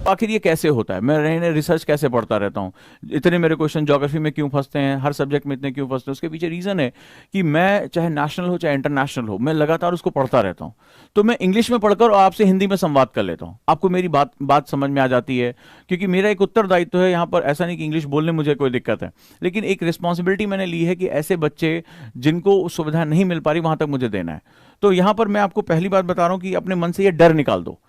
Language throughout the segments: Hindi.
आखिर ये कैसे होता है, मैं नए नए रिसर्च कैसे पढ़ता रहता हूँ, इतने मेरे क्वेश्चन ज्योग्राफी में क्यों फंसते हैं, हर सब्जेक्ट में इतने क्यों फंसते हैं, उसके पीछे रीजन है कि मैं चाहे नेशनल हो चाहे इंटरनेशनल हो, मैं लगातार उसको पढ़ता रहता हूँ। तो मैं इंग्लिश में पढ़कर और आपसे हिंदी में संवाद कर लेता हूँ, आपको मेरी बात समझ में आ जाती है, क्योंकि मेरा एक उत्तरदायित्व है यहाँ पर। ऐसा नहीं कि इंग्लिश बोलने मुझे कोई दिक्कत है, लेकिन एक रिस्पॉन्सिबिलिटी मैंने ली है कि ऐसे बच्चे जिनको सुविधा नहीं मिल पा रही वहां तक मुझे देना है। तो यहां पर मैं आपको पहली बात बता रहा हूं कि अपने मन से ये डर निकाल दो।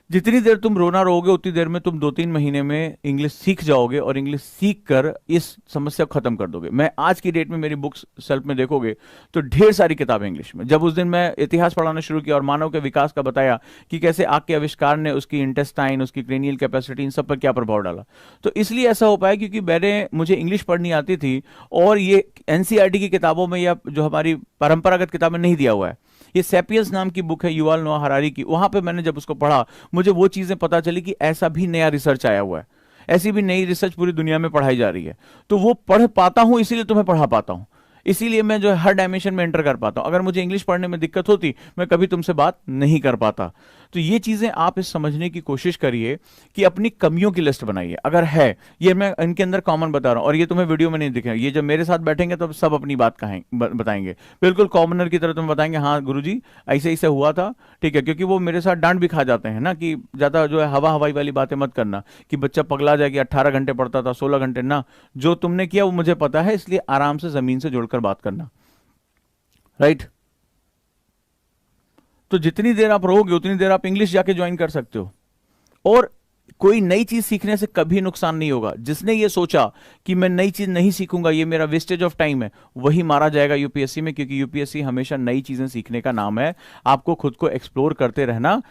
जितनी देर तुम रोना रोगे उतनी देर में तुम 2-3 महीने में इंग्लिश सीख जाओगे और इंग्लिश सीख कर इस समस्या को खत्म कर दोगे। मैं आज की डेट में मेरी बुक्स सेल्फ में देखोगे तो ढेर सारी किताबें इंग्लिश में। जब उस दिन मैं इतिहास पढ़ाना शुरू किया और मानव के विकास का बताया कि कैसे आग के आविष्कार ने उसकी इंटेस्टाइन, उसकी क्रेनियल कैपेसिटी, इन सब पर क्या प्रभाव डाला, तो इसलिए ऐसा हो पाया क्योंकि मुझे इंग्लिश पढ़नी आती थी और ये एनसीईआरटी की किताबों में या जो हमारी परंपरागत किताबें नहीं दिया हुआ है। ये सैपियंस नाम की बुक है युval नोआ हरारी की, वहां पे मैंने जब उसको पढ़ा मुझे वो चीजें पता चली कि ऐसा भी नया रिसर्च आया हुआ है, ऐसी भी नई रिसर्च पूरी दुनिया में पढ़ाई जा रही है। तो वो पढ़ पाता हूं, इसीलिए तुम्हें पढ़ा पाता हूं, इसीलिए मैं जो है हर डायमेंशन में एंटर कर पाता हूं। अगर मुझे इंग्लिश पढ़ने में दिक्कत होती मैं कभी तुमसे बात नहीं कर पाता। तो ये चीजें आप इस समझने की कोशिश करिए कि अपनी कमियों की लिस्ट बनाइए अगर है, ये मैं इनके अंदर कॉमन बता रहा हूं और ये तुम्हें वीडियो में नहीं दिखेगा, ये जब मेरे साथ बैठेंगे तो सब अपनी बात बताएंगे, बिल्कुल कॉमनर की तरह तुम्हें बताएंगे हाँ गुरुजी ऐसे ऐसे हुआ था, ठीक है। क्योंकि वो मेरे साथ डांट भी खा जाते हैं ना कि ज्यादा जो है हवा हवाई वाली बातें मत करना कि बच्चा पगला जाए कि 18 घंटे पढ़ता था 16 घंटे ना, जो तुमने किया वो मुझे पता है, इसलिए आराम से जमीन से जुड़कर बात करना, राइट। तो जितनी देर आप रहोगे उतनी देर आप इंग्लिश जाके ज्वाइन कर सकते हो। और कोई नई चीज सीखने से कभी नुकसान नहीं होगा। जिसने ये सोचा कि मैं नई चीज नहीं सीखूंगा, ये मेरा वेस्टेज ऑफ टाइम है, वही मारा जाएगा यूपीएससी में, क्योंकि यूपीएससी हमेशा नई चीजें सीखने का नाम है। आपको खुद को एक्सप्लोर करते रहना